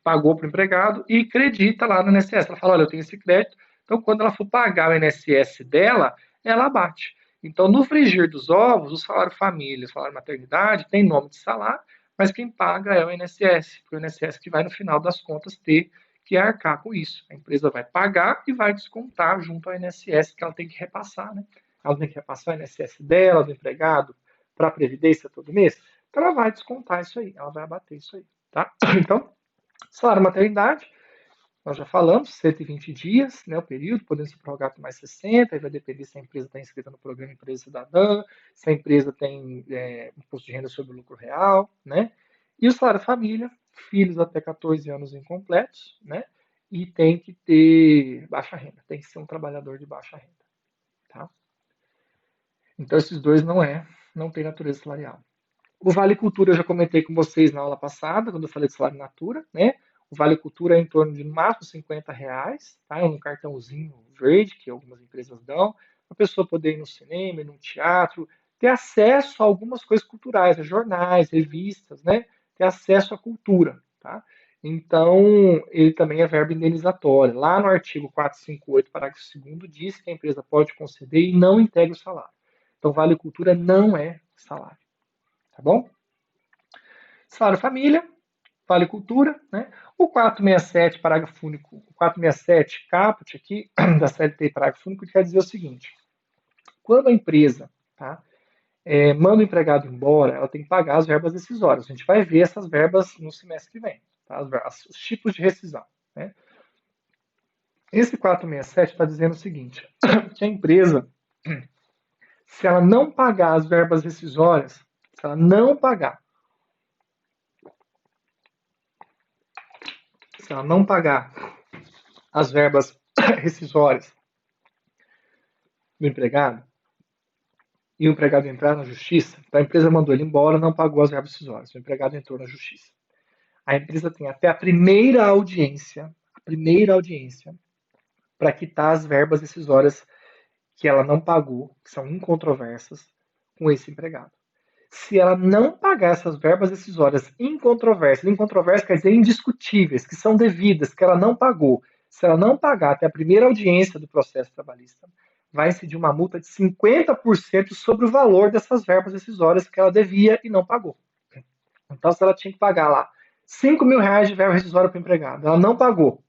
pagou para o empregado e acredita lá no INSS. Ela fala, olha, eu tenho esse crédito, Então, quando ela for pagar o INSS dela, ela abate. Então, no frigir dos ovos, o salário família, o salário maternidade, tem nome de salário, mas quem paga é o INSS, porque o INSS que vai, no final das contas, ter que arcar com isso. A empresa vai pagar e vai descontar junto ao INSS, que ela tem que repassar, né? Ela tem que repassar o INSS dela, do empregado, para a Previdência todo mês. Então, ela vai descontar isso aí, ela vai abater isso aí, tá? Então, salário maternidade, nós já falamos, 120 dias, né, o período, podendo se prorrogar por mais 60, aí vai depender se a empresa está inscrita no programa Empresa Cidadã, se a empresa tem imposto de renda sobre o lucro real, né? E o salário família, filhos até 14 anos incompletos, né? E tem que ter baixa renda, tem que ser um trabalhador de baixa renda, tá? Então esses dois não tem natureza salarial. O Vale Cultura eu já comentei com vocês na aula passada, quando eu falei de salário natura, né? O Vale Cultura é em torno de no máximo R$ 50, tá? É um cartãozinho verde que algumas empresas dão, para a pessoa poder ir no cinema, ir no teatro, ter acesso a algumas coisas culturais, a jornais, revistas, né? Ter acesso à cultura, tá? Então, ele também é verba indenizatória. Lá no artigo 458, parágrafo 2º, diz que a empresa pode conceder e não integra o salário. Então, Vale Cultura não é salário, tá bom? Salário família, Vale Cultura, né? O 467, parágrafo único, o 467, caput aqui, da CLT, parágrafo único, quer dizer o seguinte: quando a empresa, tá, manda o empregado embora, ela tem que pagar as verbas decisórias. A gente vai ver essas verbas no semestre que vem, tá? Os tipos de rescisão, né? Esse 467 está dizendo o seguinte: que a empresa, se ela não pagar as verbas rescisórias, se ela não pagar, se ela não pagar as verbas rescisórias do empregado, e o empregado entrar na justiça, então a empresa mandou ele embora, não pagou as verbas rescisórias, o empregado entrou na justiça. A empresa tem até a primeira audiência para quitar as verbas rescisórias que ela não pagou, que são incontroversas, com esse empregado. Se ela não pagar essas verbas rescisórias incontroversas quer dizer indiscutíveis, que são devidas, que ela não pagou, se ela não pagar até a primeira audiência do processo trabalhista, vai incidir uma multa de 50% sobre o valor dessas verbas rescisórias que ela devia e não pagou. Então, se ela tinha que pagar lá R$ 5.000 de verba rescisória para o empregado, ela não pagou,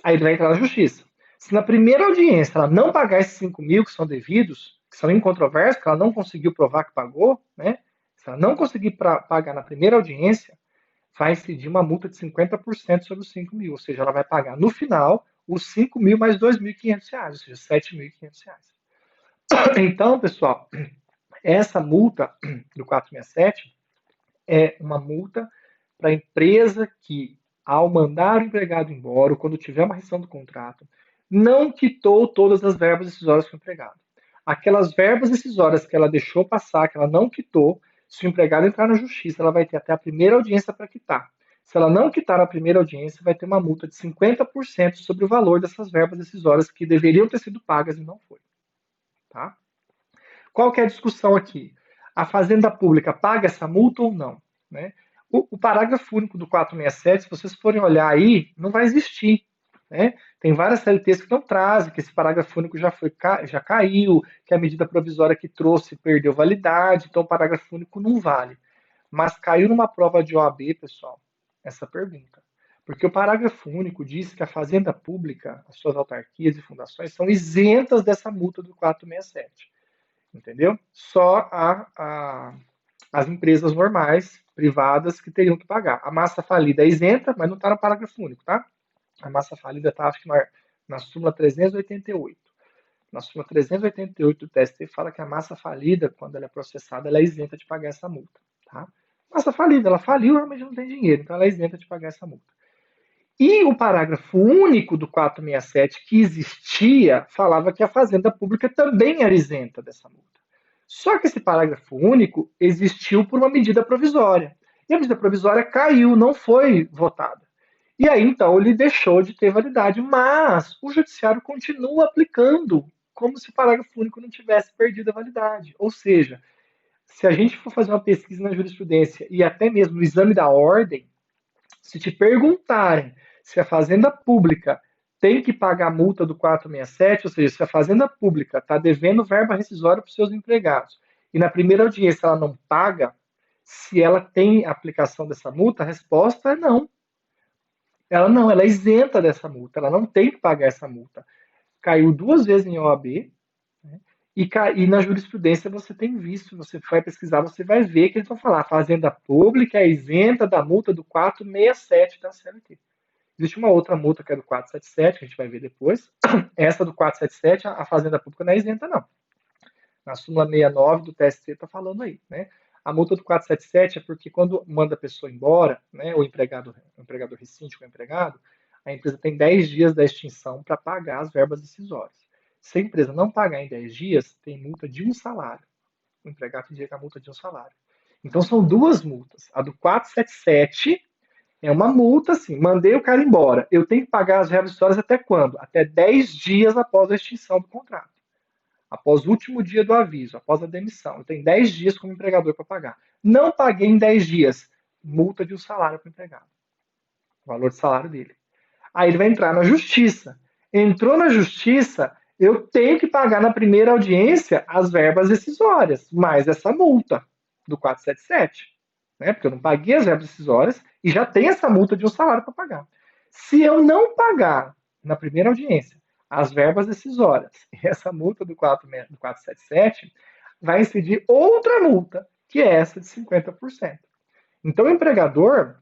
aí ele vai entrar na justiça. Se na primeira audiência ela não pagar esses 5 mil que são devidos, que são incontroversos, que ela não conseguiu provar que pagou, né? Se ela não conseguir pagar na primeira audiência, vai incidir uma multa de 50% sobre os 5 mil. Ou seja, ela vai pagar no final os 5 mil mais R$ 2.500, ou seja, R$ 7.500. Então, pessoal, essa multa do 467 é uma multa para a empresa que, ao mandar o empregado embora, ou quando tiver uma rescisão do contrato, não quitou todas as verbas decisórias para o empregado. Aquelas verbas decisórias que ela deixou passar, que ela não quitou, se o empregado entrar na justiça, ela vai ter até a primeira audiência para quitar. Se ela não quitar a primeira audiência, vai ter uma multa de 50% sobre o valor dessas verbas decisórias que deveriam ter sido pagas e não foi. Tá? Qual que é a discussão aqui? A Fazenda Pública paga essa multa ou não? Né? O parágrafo único do 467, se vocês forem olhar aí, não vai existir. Né? Tem várias CLTs que não trazem, que esse parágrafo único já caiu, que a medida provisória que trouxe perdeu validade, então o parágrafo único não vale. Mas caiu numa prova de OAB, pessoal, essa pergunta. Porque o parágrafo único diz que a Fazenda Pública, as suas autarquias e fundações, são isentas dessa multa do 467. Entendeu? Só as empresas normais, privadas, que teriam que pagar. A massa falida é isenta, mas não está no parágrafo único, tá? A massa falida está, acho que na súmula 388. Na súmula 388 do TST fala que a massa falida, quando ela é processada, ela é isenta de pagar essa multa. Tá? Massa falida, ela faliu, realmente não tem dinheiro, então ela é isenta de pagar essa multa. E o parágrafo único do 467 que existia falava que a Fazenda Pública também era isenta dessa multa. Só que esse parágrafo único existiu por uma medida provisória. E a medida provisória caiu, não foi votada. E aí, então, ele deixou de ter validade. Mas o judiciário continua aplicando como se o parágrafo único não tivesse perdido a validade. Ou seja, se a gente for fazer uma pesquisa na jurisprudência e até mesmo no exame da ordem, se te perguntarem se a Fazenda Pública tem que pagar a multa do 467, ou seja, se a Fazenda Pública está devendo verba rescisória para os seus empregados e na primeira audiência ela não paga, se ela tem aplicação dessa multa, a resposta é não. Ela é isenta dessa multa, ela não tem que pagar essa multa. Caiu 2 vezes em OAB, né? E na jurisprudência você tem visto, você vai pesquisar, você vai ver que eles vão falar, a Fazenda Pública é isenta da multa do 467 da CLT. Existe uma outra multa que é do 477, que a gente vai ver depois. Essa do 477, a Fazenda Pública não é isenta, não. Na súmula 69 do TST está falando aí, né? A multa do 477 é porque quando manda a pessoa embora, né, o empregador rescinde com o empregado, a empresa tem 10 dias da extinção para pagar as verbas decisórias. Se a empresa não pagar em 10 dias, tem multa de um salário. O empregado tem direito à multa de um salário. Então são duas multas. A do 477 é uma multa, assim, mandei o cara embora. Eu tenho que pagar as verbas decisórias até quando? Até 10 dias após a extinção do contrato. Após o último dia do aviso, após a demissão. Eu tenho 10 dias como empregador para pagar. Não paguei em 10 dias, multa de um salário para o empregado. O valor de salário dele. Aí ele vai entrar na justiça. Entrou na justiça, eu tenho que pagar na primeira audiência as verbas decisórias, mais essa multa do 477. Né? Porque eu não paguei as verbas decisórias e já tem essa multa de um salário para pagar. Se eu não pagar na primeira audiência as verbas decisórias e essa multa do 477, vai incidir outra multa, que é essa de 50%. Então, o empregador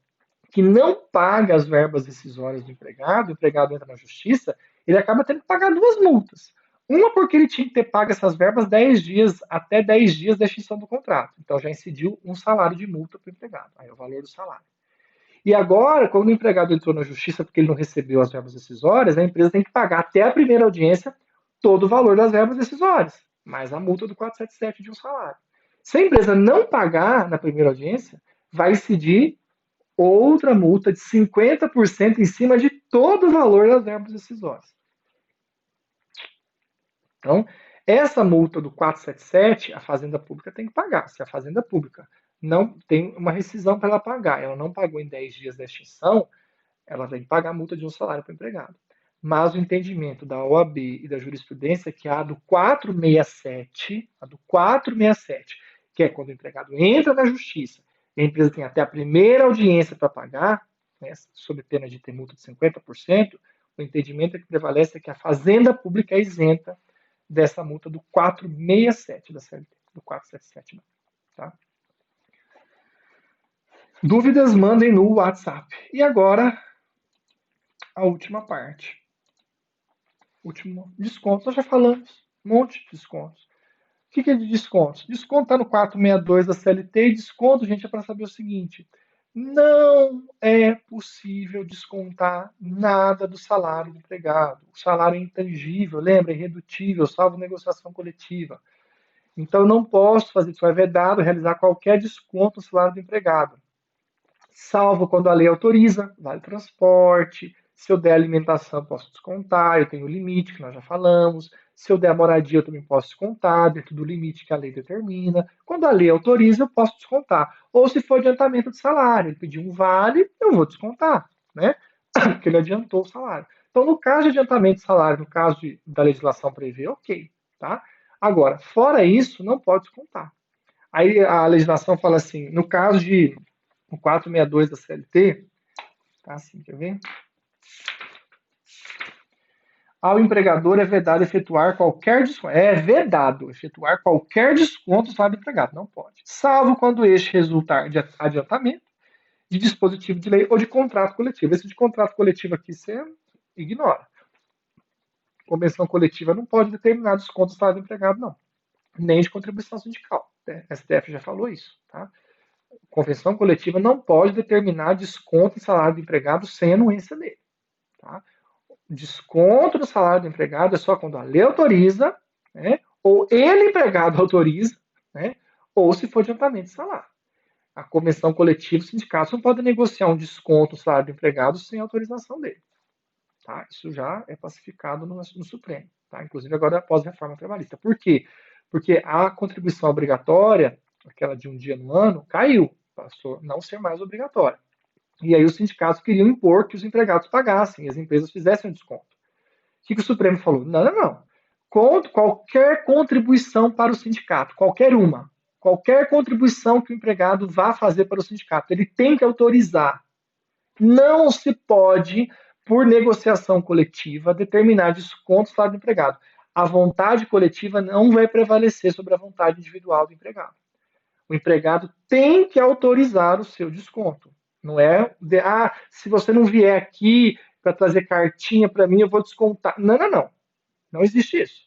que não paga as verbas decisórias do empregado, o empregado entra na justiça, ele acaba tendo que pagar duas multas. Uma porque ele tinha que ter pago essas verbas 10 dias, até 10 dias da extinção do contrato. Então já incidiu um salário de multa para o empregado. Aí é o valor do salário. E agora, quando o empregado entrou na justiça porque ele não recebeu as verbas decisórias, a empresa tem que pagar até a primeira audiência todo o valor das verbas decisórias, mais a multa do 477 de um salário. Se a empresa não pagar na primeira audiência, vai incidir outra multa de 50% em cima de todo o valor das verbas decisórias. Então, essa multa do 477, a Fazenda Pública tem que pagar. Se a Fazenda Pública não tem uma rescisão para ela pagar, ela não pagou em 10 dias da extinção, ela tem que pagar a multa de um salário para o empregado. Mas o entendimento da OAB e da jurisprudência é que a do 467, que é quando o empregado entra na justiça e a empresa tem até a primeira audiência para pagar, né, sob pena de ter multa de 50%, o entendimento que prevalece é que a Fazenda Pública é isenta dessa multa do 467 da CLT, do 477 não, tá? Dúvidas, mandem no WhatsApp. E agora, a última parte. Último desconto. Nós já falamos, um monte de descontos. O que é de descontos? Desconto está no 462 da CLT e desconto, gente, é para saber o seguinte: não é possível descontar nada do salário do empregado. O salário é intangível, lembra, é irredutível, salvo negociação coletiva. Então, eu não posso fazer, isso é vedado, realizar qualquer desconto no salário do empregado. Salvo quando a lei autoriza, vale transporte, se eu der alimentação, posso descontar, eu tenho o limite, que nós já falamos. Se eu der a moradia, eu também posso descontar, dentro do limite que a lei determina. Quando a lei autoriza, eu posso descontar. Ou se for adiantamento de salário, ele pediu um vale, eu vou descontar, né? Porque ele adiantou o salário. Então, no caso de adiantamento de salário, no caso da legislação prevê, ok, tá? Agora, fora isso, não pode descontar. Aí a legislação fala assim, no caso de o 462 da CLT, tá assim, quer ver? Ao empregador é vedado efetuar qualquer desconto. É vedado efetuar qualquer desconto do salário do empregado. Não pode. Salvo quando este resultar de adiantamento, de dispositivo de lei ou de contrato coletivo. Esse de contrato coletivo aqui você ignora. Convenção coletiva não pode determinar desconto do salário do empregado, não. Nem de contribuição sindical. A STF já falou isso, tá? Convenção coletiva não pode determinar desconto em salário do empregado sem anuência dele. Tá? Desconto do salário do empregado é só quando a lei autoriza, né, ou ele, empregado, autoriza, né, ou se for adiantamento de salário. A convenção coletiva, os sindicatos não podem negociar um desconto no salário do empregado sem autorização dele. Tá? Isso já é pacificado no Supremo. Tá? Inclusive agora após a reforma trabalhista. Por quê? Porque a contribuição obrigatória, aquela de um dia no ano, caiu, passou a não ser mais obrigatória. E aí os sindicatos queriam impor que os empregados pagassem e as empresas fizessem um desconto. que o Supremo falou? Não, não, não. Qualquer contribuição para o sindicato, qualquer uma, qualquer contribuição que o empregado vá fazer para o sindicato, ele tem que autorizar. Não se pode, por negociação coletiva, determinar descontos para o empregado. A vontade coletiva não vai prevalecer sobre a vontade individual do empregado. O empregado tem que autorizar o seu desconto. Não é se você não vier aqui para trazer cartinha para mim, eu vou descontar. Não, não, não. Não existe isso.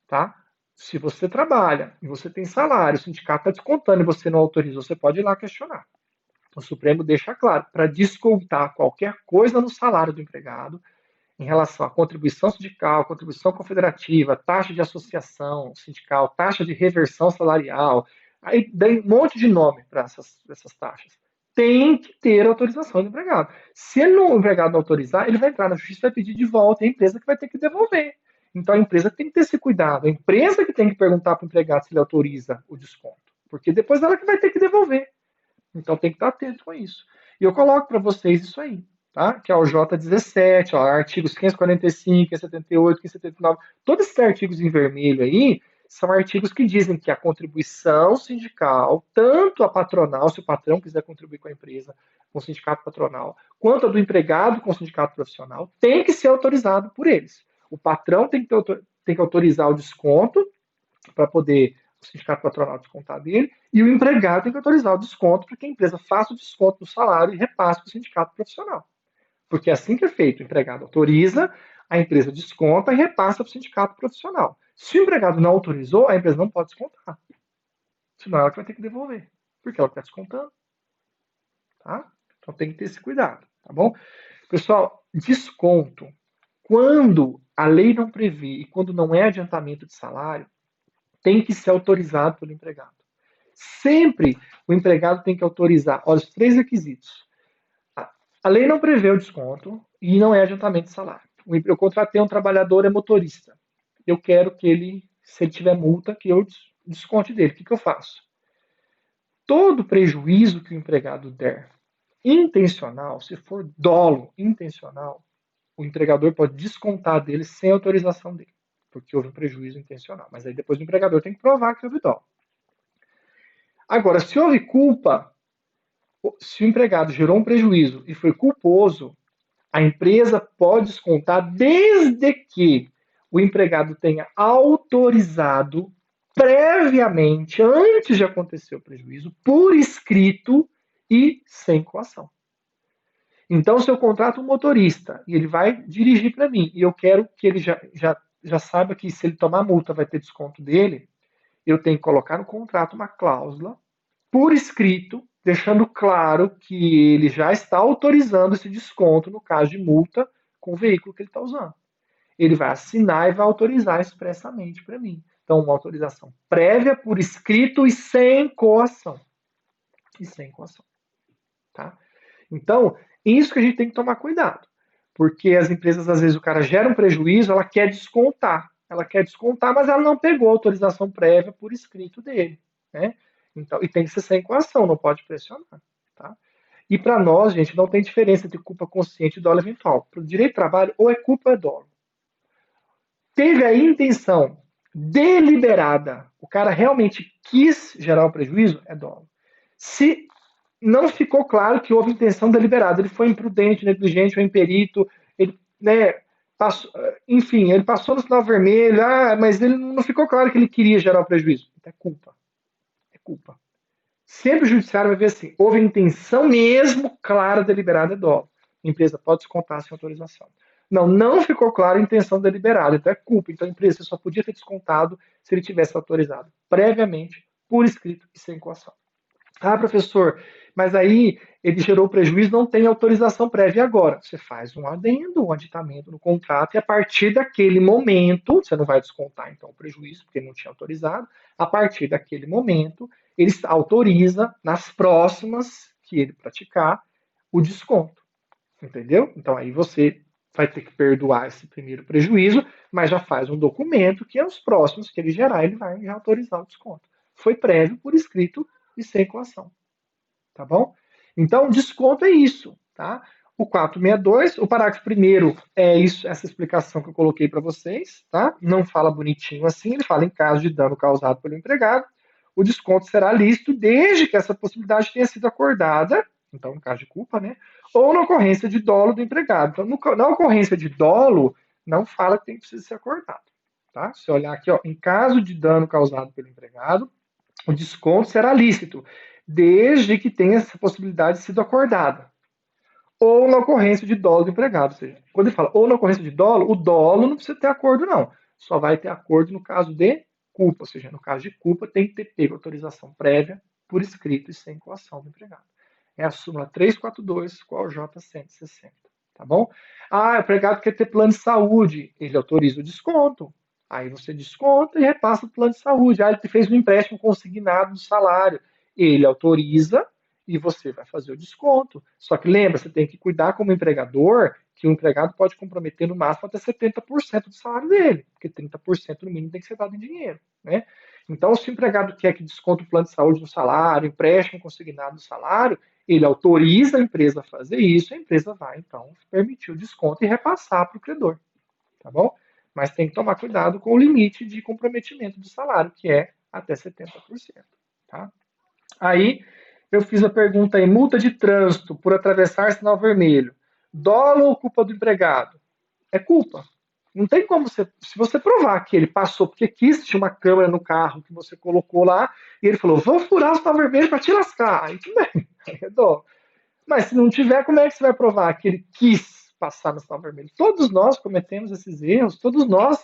Tá? Se você trabalha e você tem salário, o sindicato está descontando e você não autorizou, você pode ir lá questionar. O Supremo deixa claro, para descontar qualquer coisa no salário do empregado, em relação à contribuição sindical, contribuição confederativa, taxa de associação sindical, taxa de reversão salarial, aí tem um monte de nome para essas taxas. Tem que ter autorização do empregado. Se o empregado não autorizar, ele vai entrar na justiça e vai pedir de volta, e a empresa que vai ter que devolver. Então a empresa tem que ter esse cuidado. A empresa que tem que perguntar para o empregado se ele autoriza o desconto. Porque depois ela que vai ter que devolver. Então tem que estar atento a isso. E eu coloco para vocês isso aí, tá? Que é o J17, ó, artigos 545, 578, 579. Todos esses artigos em vermelho aí são artigos que dizem que a contribuição sindical, tanto a patronal, se o patrão quiser contribuir com a empresa, com o sindicato patronal, quanto a do empregado com o sindicato profissional, tem que ser autorizado por eles. O patrão tem que autorizar o desconto para poder o sindicato patronal descontar dele, e o empregado tem que autorizar o desconto para que a empresa faça o desconto do salário e repasse para o sindicato profissional. Porque é assim que é feito. O empregado autoriza, a empresa desconta e repassa para o sindicato profissional. Se o empregado não autorizou, a empresa não pode descontar. Senão ela que vai ter que devolver, porque ela está descontando. Tá? Então tem que ter esse cuidado, tá bom? Pessoal, desconto, quando a lei não prevê e quando não é adiantamento de salário, tem que ser autorizado pelo empregado. Sempre o empregado tem que autorizar. Olha, os três requisitos. A lei não prevê o desconto e não é adiantamento de salário. Eu contratei um trabalhador, é motorista. Eu quero que ele, se ele tiver multa, que eu desconte dele. O que eu faço? Todo prejuízo que o empregado der intencional, se for dolo intencional, o empregador pode descontar dele sem autorização dele, porque houve um prejuízo intencional. Mas aí depois o empregador tem que provar que houve dolo. Agora, se houve culpa, se o empregado gerou um prejuízo e foi culposo, a empresa pode descontar desde que o empregado tenha autorizado previamente, antes de acontecer o prejuízo, por escrito e sem coação. Então, se eu contrato um motorista e ele vai dirigir para mim e eu quero que ele já saiba que se ele tomar multa vai ter desconto dele, eu tenho que colocar no contrato uma cláusula por escrito, deixando claro que ele já está autorizando esse desconto no caso de multa com o veículo que ele está usando. Ele vai assinar e vai autorizar expressamente para mim. Então, uma autorização prévia, por escrito e sem coação. E sem coação. Tá? Então, isso que a gente tem que tomar cuidado. Porque as empresas, às vezes, o cara gera um prejuízo, ela quer descontar. Ela quer descontar, mas ela não pegou a autorização prévia por escrito dele. Né? Então, e tem que ser sem coação, não pode pressionar. Tá? E para nós, gente, não tem diferença entre culpa consciente e dolo eventual. Para o direito do trabalho, ou é culpa ou é dolo. Teve a intenção deliberada, o cara realmente quis gerar um prejuízo, é dolo. Se não ficou claro que houve intenção deliberada, ele foi imprudente, negligente ou imperito, ele, né, passou, enfim, ele passou no sinal vermelho, mas ele não ficou claro que ele queria gerar o prejuízo. É culpa. É culpa. Sempre o judiciário vai ver assim, houve intenção mesmo clara, deliberada, é dolo. A empresa pode descontar sem autorização. Não ficou clara a intenção deliberada, então é culpa. Então a empresa só podia ter descontado se ele tivesse autorizado previamente, por escrito e sem coação. Professor, mas aí ele gerou prejuízo, não tem autorização prévia agora. Você faz um adendo, um aditamento no contrato, e a partir daquele momento, você não vai descontar então o prejuízo, porque ele não tinha autorizado, a partir daquele momento, ele autoriza, nas próximas que ele praticar, o desconto. Entendeu? Então aí você vai ter que perdoar esse primeiro prejuízo, mas já faz um documento que os próximos que ele gerar, ele vai já autorizar o desconto. Foi prévio, por escrito e sem coação. Tá bom? Então, desconto é isso, tá? O 462, o parágrafo primeiro é isso, essa explicação que eu coloquei para vocês, tá? Não fala bonitinho assim, ele fala em caso de dano causado pelo empregado, o desconto será lícito desde que essa possibilidade tenha sido acordada, então no caso de culpa, né? Ou na ocorrência de dolo do empregado. Então, na ocorrência de dolo, não fala que tem que precisar ser acordado, tá? Se olhar aqui, ó, em caso de dano causado pelo empregado, o desconto será lícito, desde que tenha essa possibilidade sido acordada. Ou na ocorrência de dolo do empregado. Ou seja, quando ele fala ou na ocorrência de dolo, o dolo não precisa ter acordo, não. Só vai ter acordo no caso de culpa. Ou seja, no caso de culpa, tem que ter pego autorização prévia, por escrito e sem coação do empregado. É a súmula 342 com a OJ 160. Tá bom? Ah, o empregado quer ter plano de saúde. Ele autoriza o desconto. Aí você desconta e repassa o plano de saúde. Ah, ele fez um empréstimo consignado do salário. Ele autoriza e você vai fazer o desconto. Só que lembra, você tem que cuidar como empregador, que o empregado pode comprometer no máximo até 70% do salário dele, porque 30% no mínimo tem que ser dado em dinheiro, né? Então, se o empregado quer que desconte o plano de saúde no salário, empréstimo consignado no salário, ele autoriza a empresa a fazer isso, a empresa vai, então, permitir o desconto e repassar para o credor, tá bom? Mas tem que tomar cuidado com o limite de comprometimento do salário, que é até 70%, tá? Aí, eu fiz a pergunta aí, multa de trânsito por atravessar sinal vermelho. Dolo ou culpa do empregado? É culpa. Não tem como você. Se você provar que ele passou porque quis, tinha uma câmera no carro que você colocou lá, e ele falou: vou furar o sinal vermelho para te lascar. Aí tudo bem, aí é dolo. Mas se não tiver, como é que você vai provar que ele quis passar no sinal vermelho? Todos nós cometemos esses erros, todos nós.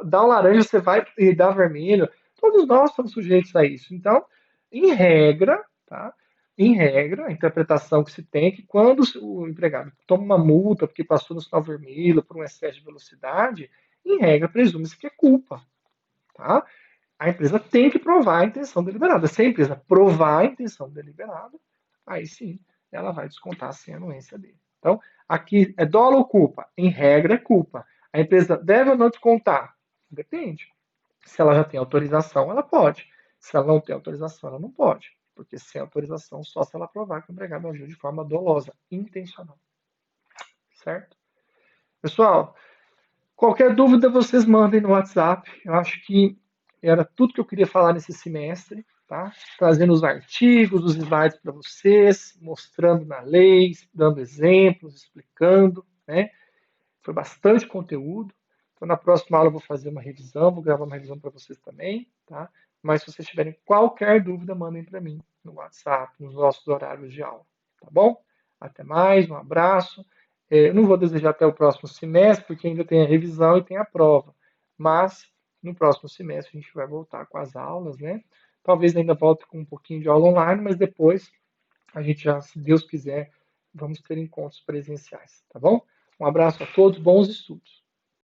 Dá um laranja, você vai e dá vermelho. Todos nós somos sujeitos a isso. Então, em regra, tá? Em regra, a interpretação que se tem é que quando o empregado toma uma multa porque passou no sinal vermelho por um excesso de velocidade, em regra, presume-se que é culpa, tá? A empresa tem que provar a intenção deliberada. Se a empresa provar a intenção deliberada, aí sim, ela vai descontar sem a anuência dele. Então, aqui é dolo ou culpa? Em regra, é culpa. A empresa deve ou não descontar? Depende. Se ela já tem autorização, ela pode. Se ela não tem autorização, ela não pode. Porque sem autorização, só se ela provar que o empregado agiu de forma dolosa, intencional. Certo? Pessoal, qualquer dúvida vocês mandem no WhatsApp. Eu acho que era tudo que eu queria falar nesse semestre, tá? Trazendo os artigos, os slides para vocês, mostrando na lei, dando exemplos, explicando, né? Foi bastante conteúdo. Então, na próxima aula eu vou fazer uma revisão, vou gravar uma revisão para vocês também, tá? Mas se vocês tiverem qualquer dúvida, mandem para mim no WhatsApp, nos nossos horários de aula, tá bom? Até mais, um abraço. Eu não vou desejar até o próximo semestre, porque ainda tem a revisão e tem a prova. Mas no próximo semestre a gente vai voltar com as aulas, né? Talvez ainda volte com um pouquinho de aula online, mas depois a gente já, se Deus quiser, vamos ter encontros presenciais, tá bom? Um abraço a todos, bons estudos.